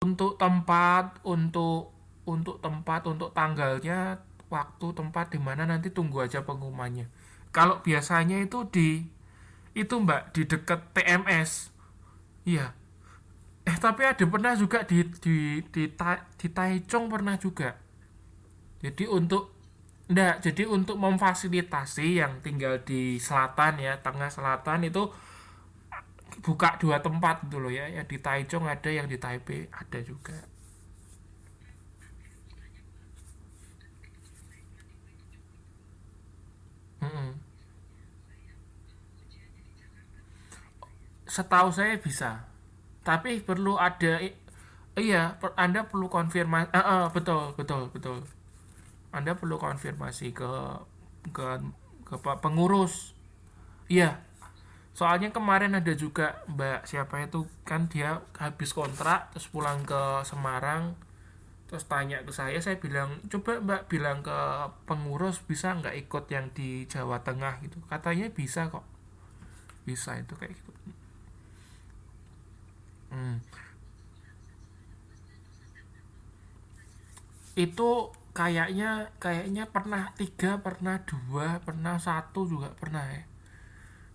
Untuk tempat, untuk tanggalnya, waktu, tempat di mana nanti tunggu aja pengumumannya. Kalau biasanya itu itu Mbak di deket TMS. Iya. Tapi ada pernah juga di Taichung pernah juga. Jadi untuk Nggak, jadi untuk memfasilitasi yang tinggal di selatan ya, tengah selatan itu buka dua tempat gitu loh ya. Yang di Taichung ada, yang di Taipei ada juga. Mm-mm. Setahu saya bisa. Tapi perlu ada iya, Anda perlu konfirmasi. Betul, betul, betul. Anda perlu konfirmasi ke ke pengurus. Iya, soalnya kemarin ada juga Mbak siapa itu kan dia habis kontrak terus pulang ke Semarang terus tanya ke saya bilang coba Mbak bilang ke pengurus bisa nggak ikut yang di Jawa Tengah gitu, katanya bisa kok, bisa itu kayak gitu. Hmm. Itu kayaknya pernah tiga, pernah dua, pernah satu juga pernah ya.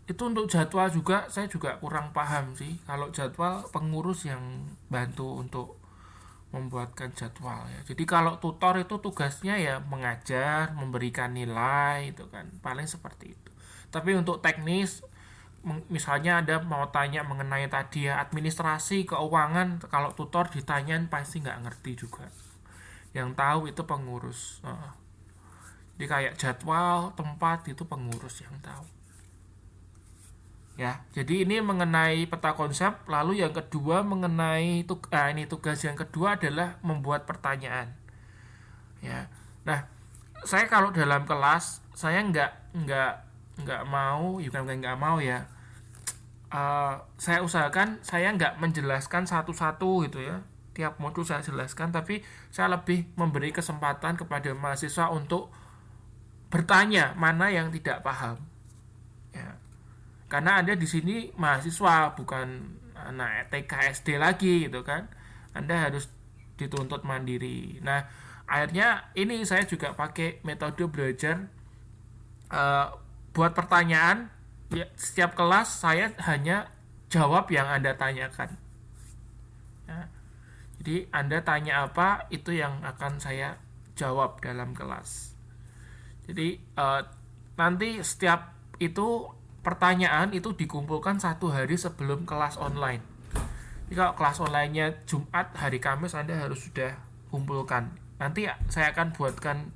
Itu untuk jadwal juga saya juga kurang paham sih. Kalau jadwal pengurus yang bantu untuk membuatkan jadwal ya. Jadi kalau tutor itu tugasnya ya mengajar, memberikan nilai itu kan. Paling seperti itu. Tapi untuk teknis misalnya ada mau tanya mengenai tadi ya administrasi keuangan, kalau tutor ditanyain pasti nggak ngerti juga. Yang tahu itu pengurus. Jadi kayak jadwal tempat itu pengurus yang tahu. Ya, jadi ini mengenai peta konsep. Lalu yang kedua mengenai ini tugas yang kedua adalah membuat pertanyaan. Ya, nah saya kalau dalam kelas saya nggak mau, bukan nggak mau ya. Saya usahakan saya nggak menjelaskan satu-satu gitu ya. Tiap modul saya jelaskan, tapi saya lebih memberi kesempatan kepada mahasiswa untuk bertanya mana yang tidak paham. Ya, karena Anda di sini mahasiswa bukan anak TK SD lagi gitu kan. Anda harus dituntut mandiri. Nah, akhirnya ini saya juga pakai metode belajar uh, buat pertanyaan ya, setiap kelas saya hanya jawab yang Anda tanyakan. Ya, jadi Anda tanya apa itu yang akan saya jawab dalam kelas. Jadi nanti setiap itu pertanyaan itu dikumpulkan satu hari sebelum kelas online. Jadi kalau kelas onlinenya Jumat, hari Kamis Anda harus sudah kumpulkan. Nanti saya akan buatkan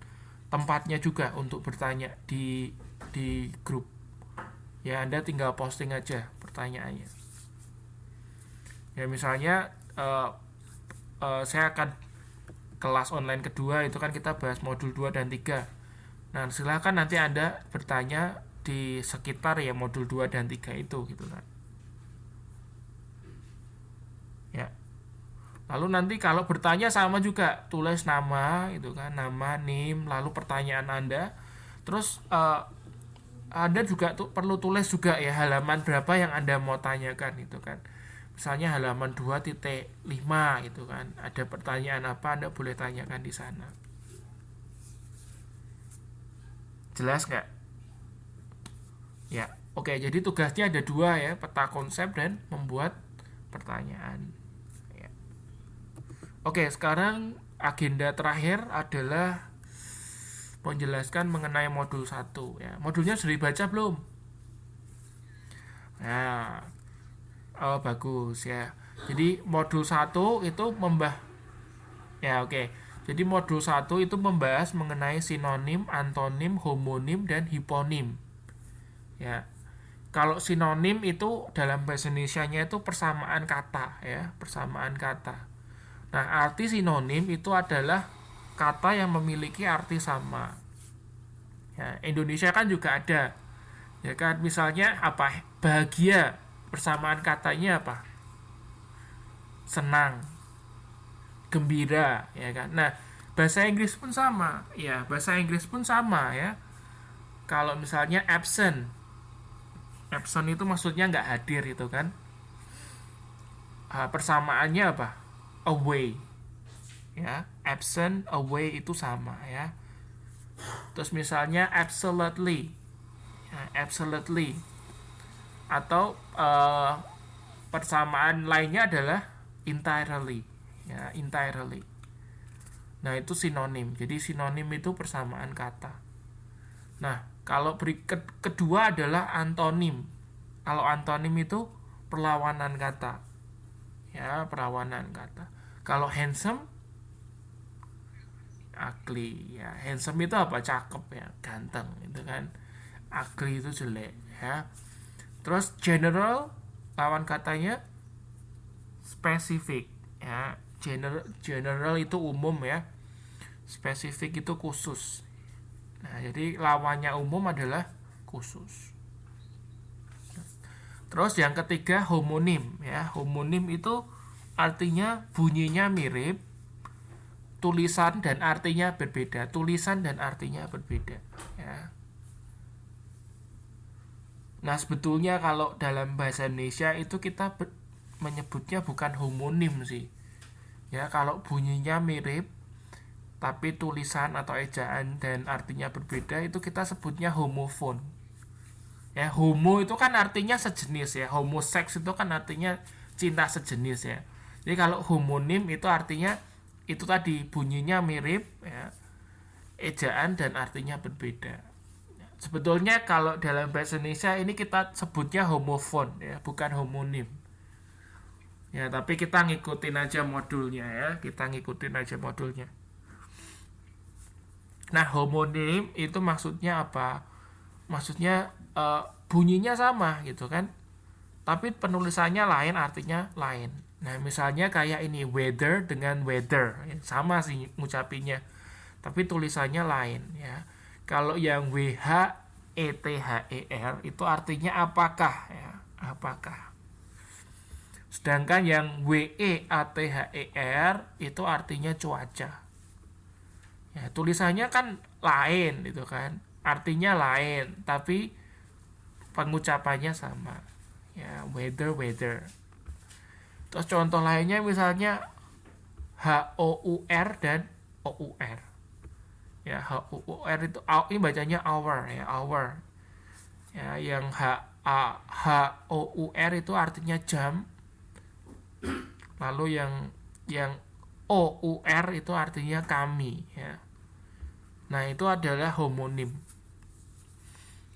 tempatnya juga untuk bertanya di grup. Ya Anda tinggal posting aja pertanyaannya. Ya misalnya saya akan kelas online kedua itu kan kita bahas modul 2 dan 3. Nah, silahkan nanti Anda bertanya di sekitar ya modul 2 dan 3 itu gitu kan. Ya. Lalu nanti kalau bertanya sama juga, tulis nama itu kan, nama, NIM, lalu pertanyaan Anda. Terus Anda juga perlu tulis juga ya halaman berapa yang Anda mau tanyakan itu kan. Misalnya halaman 2.5 gitu kan. Ada pertanyaan apa Anda boleh tanyakan di sana. Jelas nggak? Ya, oke. Jadi tugasnya ada dua ya, peta konsep dan membuat pertanyaan. Ya. Oke, sekarang agenda terakhir adalah menjelaskan mengenai modul satu ya. Modulnya sudah dibaca belum? Nah, oh bagus ya. Jadi modul satu itu ya oke. Jadi modul satu itu membahas mengenai sinonim, antonim, homonim dan hiponim. Ya. Kalau sinonim itu dalam bahasa Indonesianya itu persamaan kata ya, persamaan kata. Nah, arti sinonim itu adalah kata yang memiliki arti sama. Ya, Indonesia kan juga ada. Ya kan, misalnya apa? Bahagia. Persamaan katanya apa? Senang, gembira, ya kan. Nah, bahasa Inggris pun sama. Ya, bahasa Inggris pun sama ya. Kalau misalnya absent, absent itu maksudnya nggak hadir itu kan. Persamaannya apa? away, ya. Absent, away itu sama, ya. Terus misalnya absolutely, ya, absolutely. Atau persamaan lainnya adalah entirely, ya, entirely. Nah, itu sinonim. Jadi sinonim itu persamaan kata. Nah, kalau kedua adalah antonim. Kalau antonim itu perlawanan kata. Ya, perlawanan kata. Kalau handsome, ugly. Ya, handsome itu apa? Cakep, ya, ganteng, itu kan. Ugly itu jelek, ya. Terus general, lawan katanya spesifik, ya. General itu umum, ya. Spesifik itu khusus. Nah, jadi lawannya umum adalah khusus. Terus yang ketiga homonim, ya. Homonim itu artinya bunyinya mirip, tulisan dan artinya berbeda. Tulisan dan artinya berbeda, ya. Nah, sebetulnya kalau dalam bahasa Indonesia itu kita menyebutnya bukan homonim sih. Ya, kalau bunyinya mirip tapi tulisan atau ejaan dan artinya berbeda itu kita sebutnya homofon. Ya, homo itu kan artinya sejenis, ya. Homoseks itu kan artinya cinta sejenis, ya. Jadi kalau homonim itu artinya itu tadi bunyinya mirip, ya, ejaan dan artinya berbeda. Sebetulnya kalau dalam bahasa Indonesia ini kita sebutnya homofon, ya, bukan homonim. Ya, tapi kita ngikutin aja modulnya, ya. Kita ngikutin aja modulnya. Nah, homonim itu maksudnya apa? Maksudnya bunyinya sama gitu kan. Tapi penulisannya lain, artinya lain. Nah, misalnya kayak ini weather dengan weather, ya, sama sih ngucapinnya. Tapi tulisannya lain, ya. Kalau yang WHETHER itu artinya apakah, ya, apakah. Sedangkan yang WEATHER itu artinya cuaca. Ya, tulisannya kan lain itu kan. Artinya lain, tapi pengucapannya sama. Ya, weather. Terus contoh lainnya misalnya HOUR dan OUR. Ya, HOUR itu ini bacanya hour, ya, hour. Ya, yang HOUR itu artinya jam. Lalu yang OUR itu artinya kami, ya. Nah, itu adalah homonim.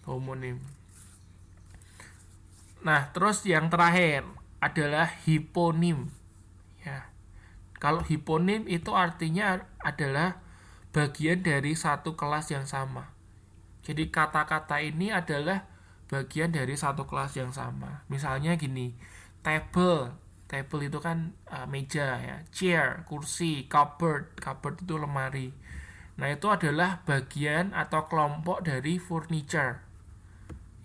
Homonim. Nah, terus yang terakhir adalah hiponim, ya. Kalau hiponim itu artinya adalah bagian dari satu kelas yang sama. Jadi kata-kata ini adalah bagian dari satu kelas yang sama. Misalnya gini, table itu kan meja, ya. Chair, kursi. Cupboard itu lemari. Nah, itu adalah bagian atau kelompok dari furniture.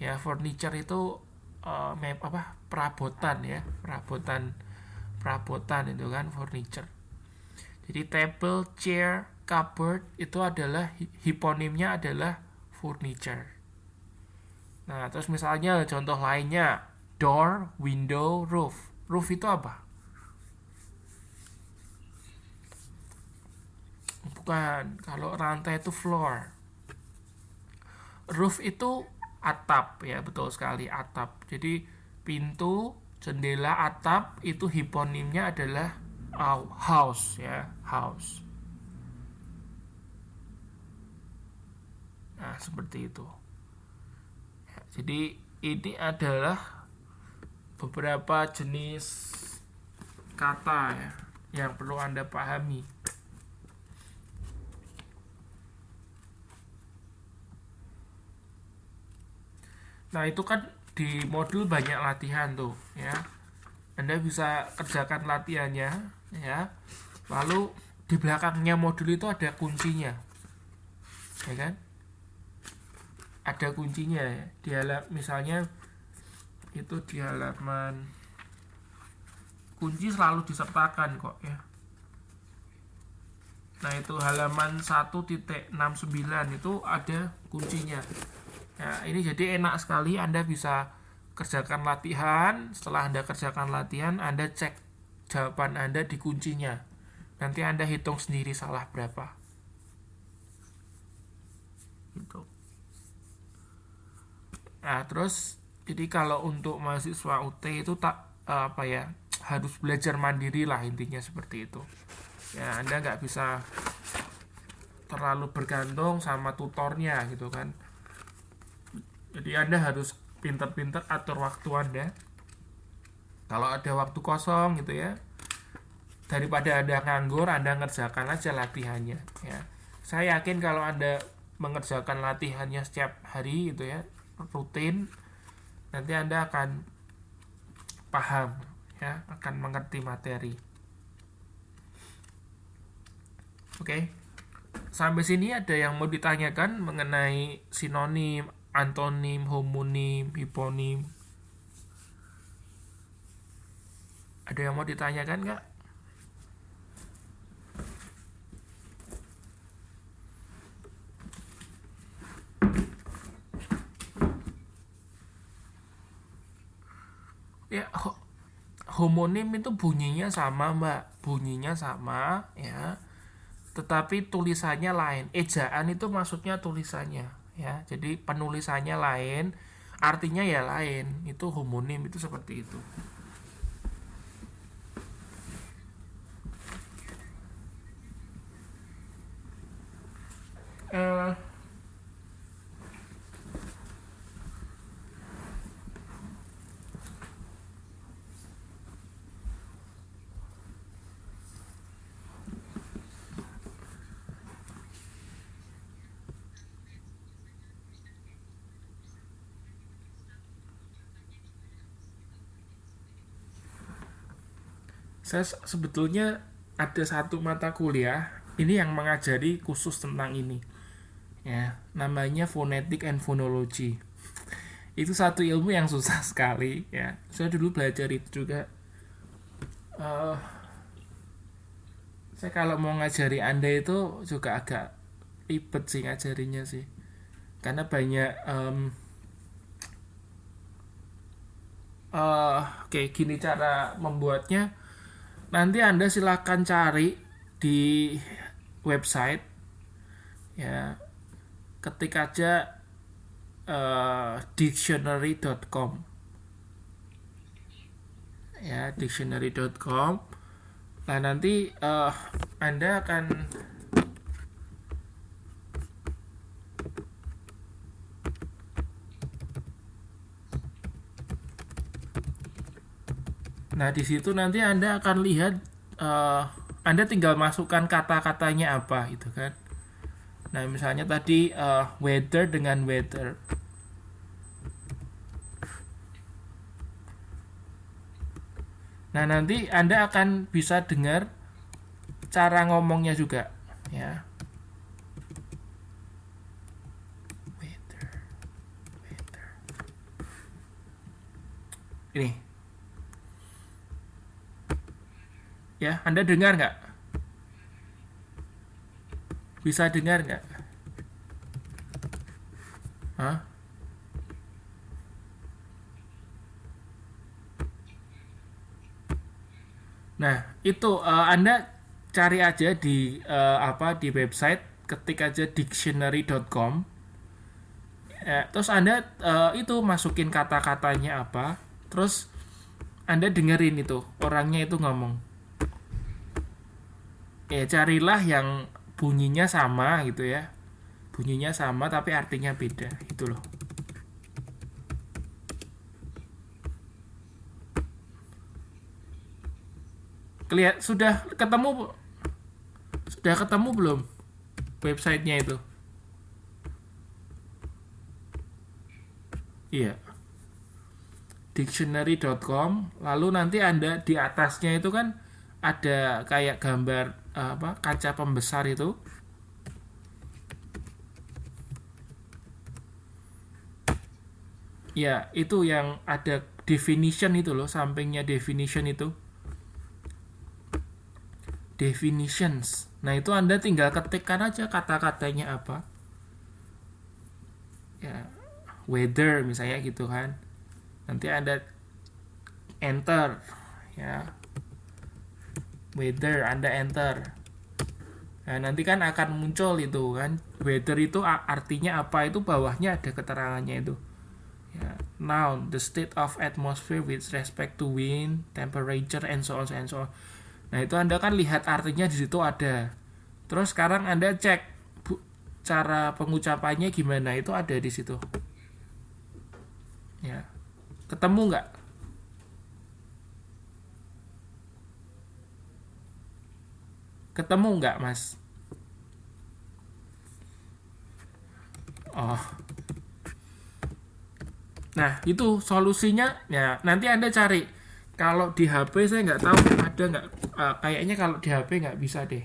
Ya, furniture itu perabotan, ya. Perabotan itu kan furniture. Jadi table, chair, cupboard itu adalah hiponimnya adalah furniture. Nah, terus misalnya contoh lainnya door, window, roof. Roof itu apa? Bukan, kalau rantai itu floor. Roof itu atap, ya, betul sekali, atap. Jadi pintu, jendela, atap itu hiponimnya adalah house, ya, house. Nah, seperti itu. Ya, jadi ini adalah beberapa jenis kata, ya, yang perlu Anda pahami. Nah, itu kan di modul banyak latihan tuh, ya. Anda bisa kerjakan latihannya, ya. Lalu di belakangnya modul itu ada kuncinya, ya kan? Ada kuncinya, ya. Misalnya itu di halaman, kunci selalu disertakan kok, ya. Nah, itu halaman 1.69 itu ada kuncinya. Ya, ini jadi enak sekali Anda bisa kerjakan latihan. Setelah Anda kerjakan latihan, Anda cek jawaban Anda di kuncinya. Nanti Anda hitung sendiri salah berapa. Gitu. Nah, terus jadi kalau untuk mahasiswa UT itu harus belajar mandiri lah, intinya seperti itu. Ya, Anda nggak bisa terlalu bergantung sama tutornya gitu kan. Jadi Anda harus pintar-pintar atur waktu Anda. Kalau ada waktu kosong gitu ya, daripada Anda nganggur, Anda ngerjakan aja latihannya ya. Saya yakin kalau Anda mengerjakan latihannya setiap hari gitu ya, rutin, nanti Anda akan paham ya, akan mengerti materi. Oke. Sampai sini ada yang mau ditanyakan mengenai sinonim, antonim, homonim, hiponim? Ada yang mau ditanyakan nggak? Ya, homonim itu bunyinya sama, Mbak. Bunyinya sama ya. Tetapi tulisannya lain. Ejaan itu maksudnya tulisannya ya. Jadi penulisannya lain, artinya ya lain. Itu homonim, itu seperti itu. Eh, saya sebetulnya ada satu mata kuliah ini yang mengajari khusus tentang ini ya, namanya phonetic and phonology. Itu satu ilmu yang susah sekali ya, saya dulu belajar itu juga. uh, saya kalau mau ngajari Anda itu juga agak ribet sih ngajarinya sih, karena banyak kayak gini cara membuatnya. Nanti Anda silakan cari di website ya, ketik aja dictionary.com ya, dictionary.com. Nah, nanti Anda akan Nah, di situ nanti Anda akan lihat, Anda tinggal masukkan kata-katanya apa gitu kan. Nah, misalnya tadi weather dengan weather. Nah, nanti Anda akan bisa dengar cara ngomongnya juga ya. Weather. Ini. Ya, Anda dengar nggak? Bisa dengar nggak? Hah? Nah, itu Anda cari aja di di website, ketik aja dictionary.com. Ya, terus Anda itu masukin kata-katanya apa, terus Anda dengerin itu orangnya itu ngomong. Ya, carilah yang bunyinya sama gitu ya. Bunyinya sama tapi artinya beda, itu loh. Sudah ketemu belum websitenya itu? Iya. Dictionary.com. Lalu nanti Anda di atasnya itu kan ada kayak gambar kaca pembesar itu. Ya, itu yang ada definition itu loh, sampingnya definition itu. Definitions. Nah, itu Anda tinggal ketikkan aja kata-katanya apa. Ya, weather misalnya gitu kan. Nanti Anda enter ya. weather, Anda enter. Nah, nanti kan akan muncul itu kan, weather itu artinya apa, itu bawahnya ada keterangannya itu. Ya, noun, the state of atmosphere with respect to wind, temperature, and so on and so on. Nah, itu Anda kan lihat artinya di situ ada. Terus sekarang Anda cek cara pengucapannya gimana, itu ada di situ. Ya. Ketemu nggak? Ketemu nggak, Mas? Oh. Nah, itu solusinya ya nanti Anda cari. Kalau di HP saya nggak tahu ada nggak, kayaknya kalau di HP nggak bisa deh.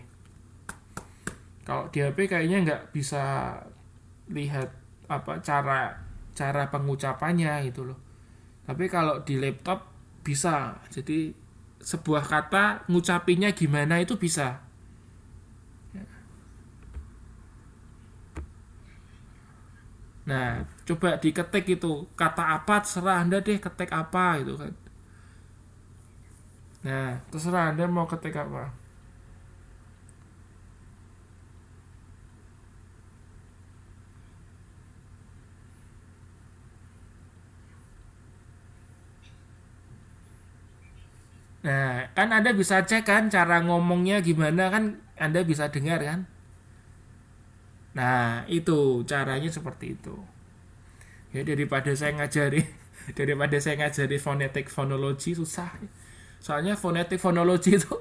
Kalau di HP kayaknya nggak bisa lihat apa cara pengucapannya gitu loh. Tapi kalau di laptop bisa. Jadi sebuah kata ngucapinnya gimana itu bisa. Nah, coba diketik itu kata apa, terserah Anda deh ketik apa gitu kan. Nah, terserah Anda mau ketik apa. Nah, kan Anda bisa cek kan cara ngomongnya gimana kan, Anda bisa dengar kan. Nah, itu caranya seperti itu. Ya daripada saya ngajari daripada saya ngajari fonetik fonologi susah. Soalnya fonetik fonologi itu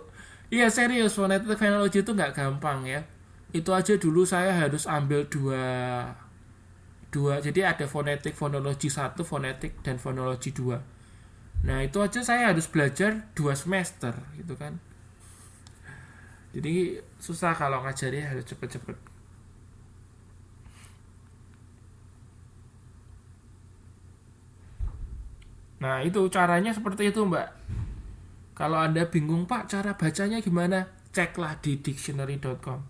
iya serius, fonetik fonologi itu nggak gampang ya. Itu aja dulu saya harus ambil dua dua jadi ada fonetik fonologi satu, fonetik dan fonologi 2. Nah, itu aja saya harus belajar 2 semester gitu kan. Jadi susah kalau ngajari harus cepet-cepet. Nah, itu caranya seperti itu, Mbak. Kalau Anda bingung, Pak, cara bacanya gimana? Ceklah di dictionary.com.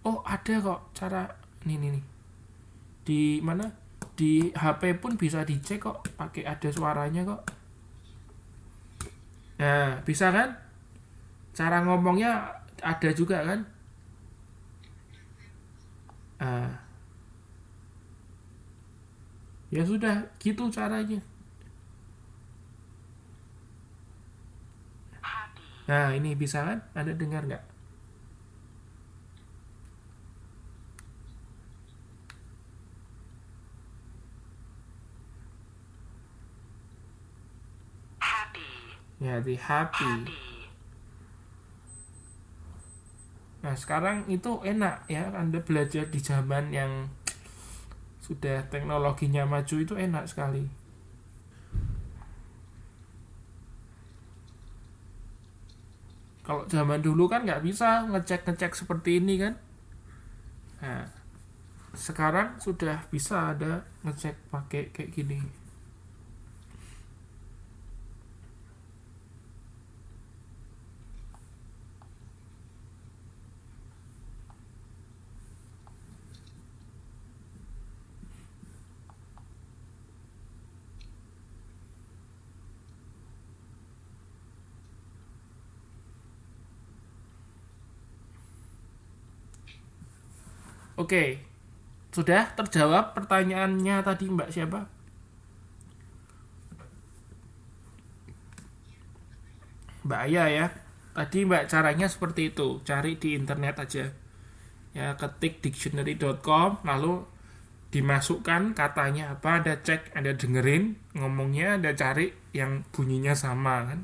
Oh, ada kok cara nih. Di mana? Di HP pun bisa dicek kok, pakai ada suaranya kok. Nah, bisa kan? Cara ngomongnya ada juga kan? Ah, ya sudah, gitu caranya. Nah, ini bisa kan? Anda dengar nggak? Ya, di happy. Nah, sekarang itu enak ya, Anda belajar di zaman yang sudah teknologinya maju, itu enak sekali. Kalau zaman dulu kan nggak bisa ngecek-ngecek seperti ini kan. Nah, sekarang sudah bisa ada ngecek pakai kayak gini. Oke, sudah terjawab pertanyaannya tadi Mbak siapa? Mbak Aya ya. Tadi Mbak caranya seperti itu, cari di internet aja. Ya, ketik dictionary.com lalu dimasukkan katanya apa, ada cek, ada dengerin ngomongnya, ada cari yang bunyinya sama kan.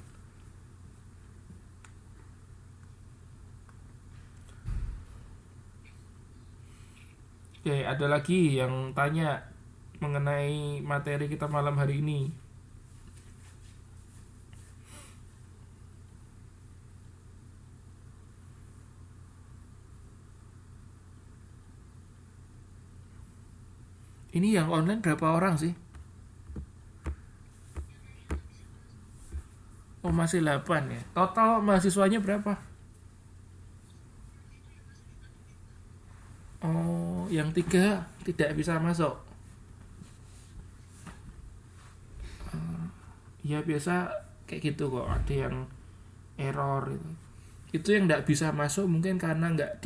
Oke, ada lagi yang tanya mengenai materi kita malam hari ini. Ini yang online berapa orang sih? Oh, masih 8 ya. Total mahasiswanya berapa? Oh, yang 3 tidak bisa masuk. Ya biasa kayak gitu kok. Ada yang error itu yang nggak bisa masuk mungkin karena nggak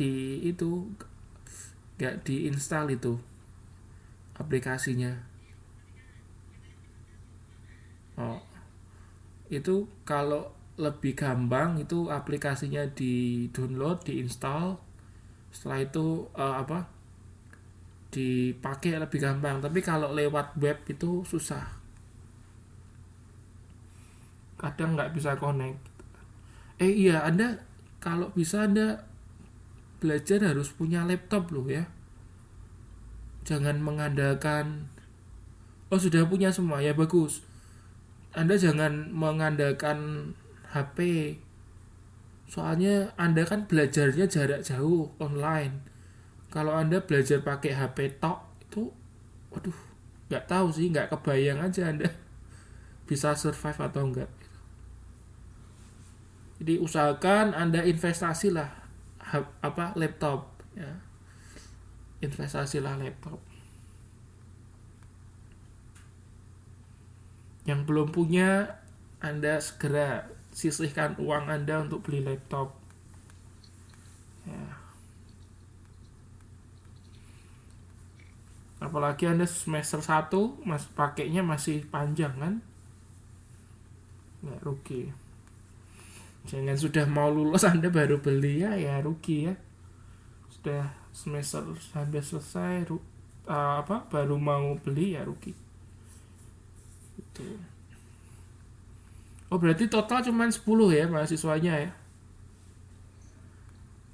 diinstal itu aplikasinya. Oh, itu kalau lebih gampang itu aplikasinya di download, diinstal, setelah itu dipakai lebih gampang. Tapi kalau lewat web itu susah, kadang nggak bisa connect. Iya, Anda kalau bisa Anda belajar harus punya laptop loh ya, jangan mengandalkan. Oh, sudah punya semua ya, bagus. Anda jangan mengandalkan HP, soalnya Anda kan belajarnya jarak jauh online. Kalau Anda belajar pakai HP tok itu, waduh, nggak tahu sih, nggak kebayang aja Anda bisa survive atau enggak. Jadi usahakan Anda investasilah laptop ya. Investasilah laptop. Yang belum punya, Anda segera sisihkan uang Anda untuk beli laptop. Ya. Apalagi Anda semester 1 pakainya masih panjang kan? Nggak rugi. Jangan sudah mau lulus Anda baru beli ya rugi ya. Sudah semester sampai selesai baru mau beli ya rugi. Itu. Oh, berarti total cuma 10 ya mahasiswanya ya.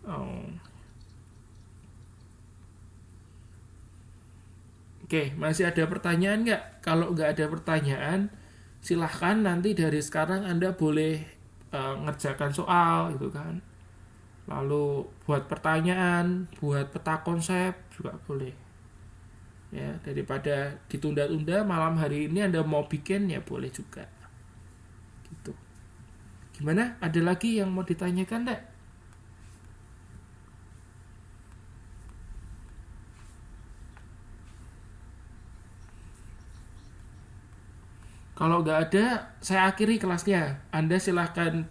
Oh. Oke, masih ada pertanyaan nggak? Kalau nggak ada pertanyaan, silahkan nanti dari sekarang Anda boleh ngerjakan soal gitu kan. Lalu buat pertanyaan, buat peta konsep juga boleh. Ya, daripada ditunda-tunda malam hari ini Anda mau bikin ya boleh juga. Gitu. Gimana? Ada lagi yang mau ditanyakan enggak? Kalau nggak ada, saya akhiri kelasnya. Anda silahkan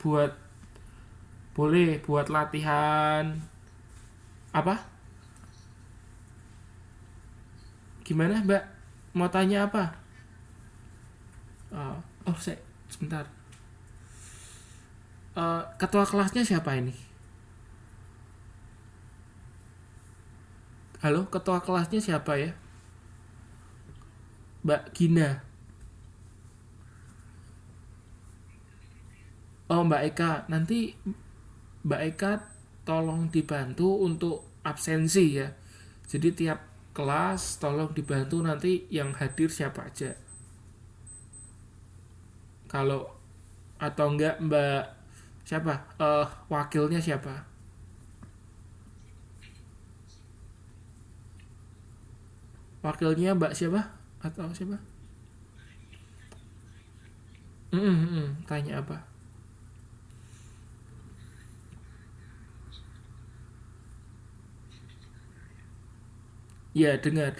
boleh buat latihan apa? Gimana, Mbak? Mau tanya apa? Sebentar. Ketua kelasnya siapa ini? Halo, ketua kelasnya siapa ya? Mbak Gina. Oh, Mbak Eka. Nanti Mbak Eka tolong dibantu untuk absensi ya. Jadi tiap kelas tolong dibantu nanti yang hadir siapa aja. Kalau atau enggak Mbak siapa? Wakilnya siapa? Wakilnya Mbak siapa? Atau siapa? Tanya apa? Ya, dengar.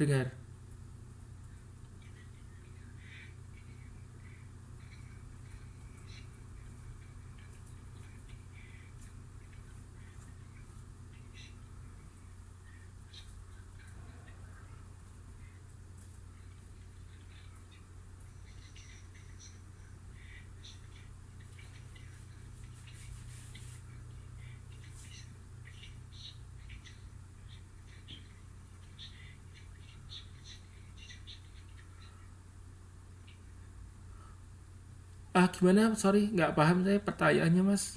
Gimana? Sorry, nggak paham saya pertanyaannya, Mas.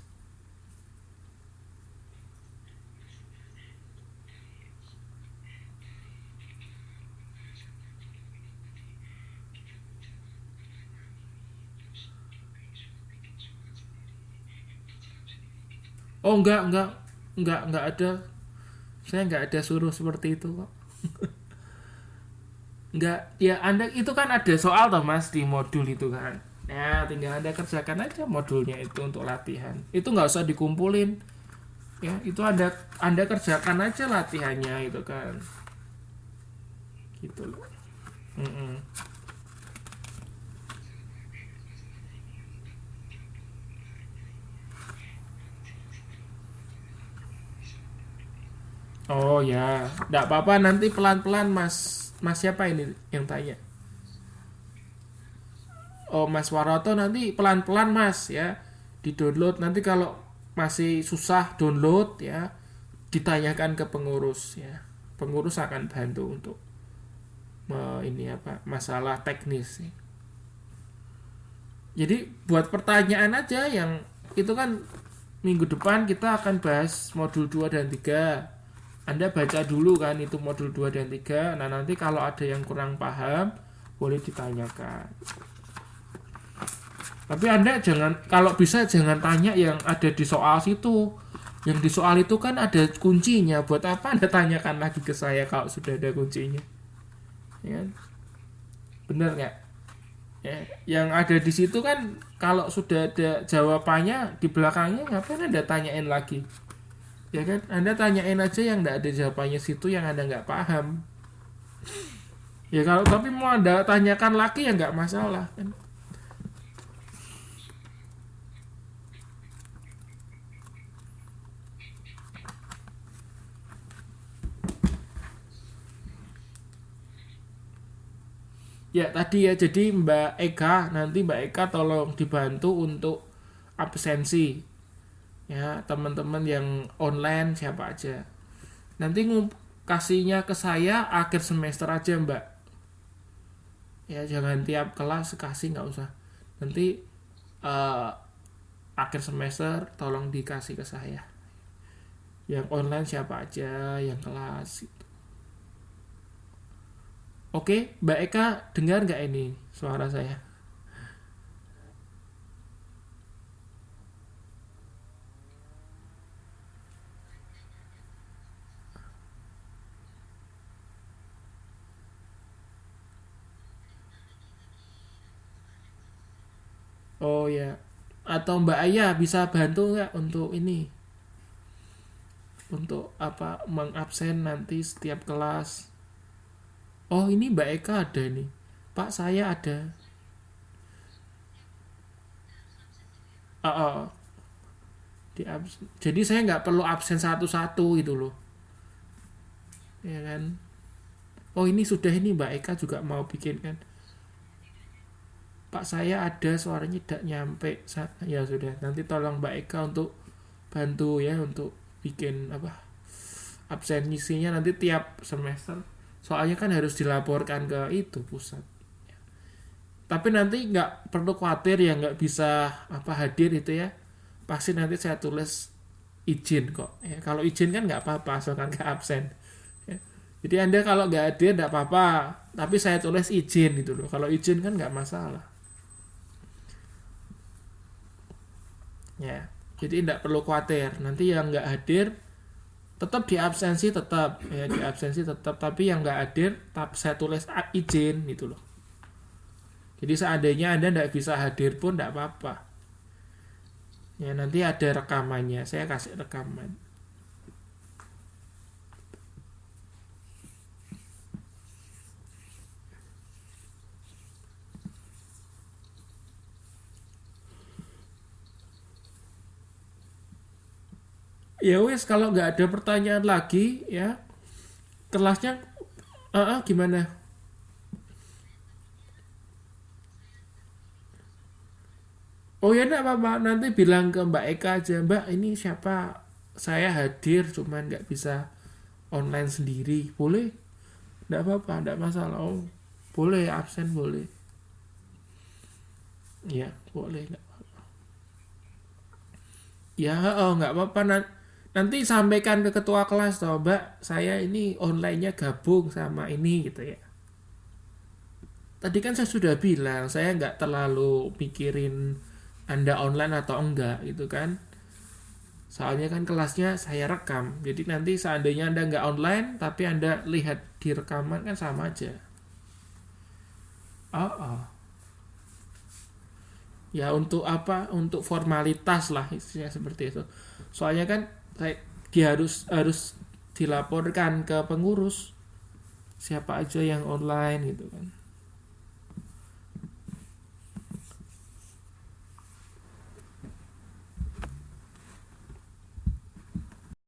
Oh, enggak ada. Saya nggak ada suruh seperti itu kok. Nggak, ya Anda itu kan ada soal toh Mas di modul itu kan. Ya, tinggal Anda kerjakan aja modulnya itu untuk latihan. Itu nggak usah dikumpulin. Ya, itu Anda kerjakan aja latihannya itu kan. Gitu loh. Mm-mm. Oh ya, nggak apa-apa, nanti pelan-pelan Mas. Mas siapa ini yang tanya? Oh Mas Waroto, nanti pelan-pelan Mas ya. Di-download, nanti kalau masih susah download ya, ditanyakan ke pengurus ya. Pengurus akan bantu untuk ini apa masalah teknis. Jadi buat pertanyaan aja yang itu kan minggu depan kita akan bahas modul 2 dan 3. Anda baca dulu kan itu modul 2 dan 3. Nah, nanti kalau ada yang kurang paham boleh ditanyakan. Tapi Anda jangan, kalau bisa jangan tanya yang ada di soal situ. Yang di soal itu kan ada kuncinya. Buat apa Anda tanyakan lagi ke saya kalau sudah ada kuncinya? Ya, bener nggak? Ya, yang ada di situ kan kalau sudah ada jawabannya di belakangnya, ngapain Anda tanyain lagi? Ya kan, Anda tanyain aja yang nggak ada jawabannya situ yang Anda nggak paham. Ya kalau tapi mau Anda tanyakan lagi ya nggak masalah kan. Ya tadi ya, jadi Mbak Eka, nanti Mbak Eka tolong dibantu untuk absensi ya teman-teman yang online siapa aja. Nanti kasihnya ke saya akhir semester aja Mbak. Ya jangan tiap kelas kasih, nggak usah. Nanti eh, akhir semester tolong dikasih ke saya. Yang online siapa aja, yang kelas. Oke, Mbak Eka dengar nggak ini suara saya? Oh ya, atau Mbak Aya bisa bantu nggak untuk ini? Untuk apa mengabsen nanti setiap kelas? Oh ini Mbak Eka ada nih. Pak saya ada. Oh, oh. Jadi saya nggak perlu absen satu-satu gitu loh. Ya kan? Oh ini sudah, ini Mbak Eka juga mau bikin kan? Pak saya ada, suaranya tidak nyampe. Ya sudah, nanti tolong Mbak Eka untuk bantu ya untuk bikin apa absensinya nanti tiap semester. Soalnya kan harus dilaporkan ke itu pusat. Tapi nanti nggak perlu khawatir ya nggak bisa apa hadir itu ya. Pasti nanti saya tulis izin kok. Ya, kalau izin kan nggak apa-apa asalkan nggak absen. Ya. Jadi Anda kalau nggak hadir nggak apa-apa. Tapi saya tulis izin gitu loh. Kalau izin kan nggak masalah. Ya. Jadi tidak perlu khawatir. Nanti yang nggak hadir tetap di absensi tetap ya, di absensi tetap, tapi yang nggak hadir saya tulis izin gitu loh. Jadi seandainya Anda tidak bisa hadir pun tidak apa-apa. Ya nanti ada rekamannya, saya kasih rekaman. Ya wes, kalau nggak ada pertanyaan lagi ya kelasnya gimana? Oh ya enggak apa-apa, nanti bilang ke Mbak Eka aja, Mbak ini siapa, saya hadir cuman nggak bisa online sendiri, boleh? Enggak apa-apa, enggak masalah. Oh boleh absen, boleh ya, boleh enggak. Ya oh nggak apa-apa, nanti sampaikan ke ketua kelas toh Mbak, saya ini onlinenya gabung sama ini gitu ya. Tadi kan saya sudah bilang saya nggak terlalu pikirin Anda online atau enggak gitu kan. Soalnya kan kelasnya saya rekam. Jadi nanti seandainya Anda nggak online tapi Anda lihat di rekaman kan sama aja. Oh, oh. Ya untuk apa? Untuk formalitas lah istilahnya seperti itu. Soalnya kan dia harus dilaporkan ke pengurus siapa aja yang online gitu kan.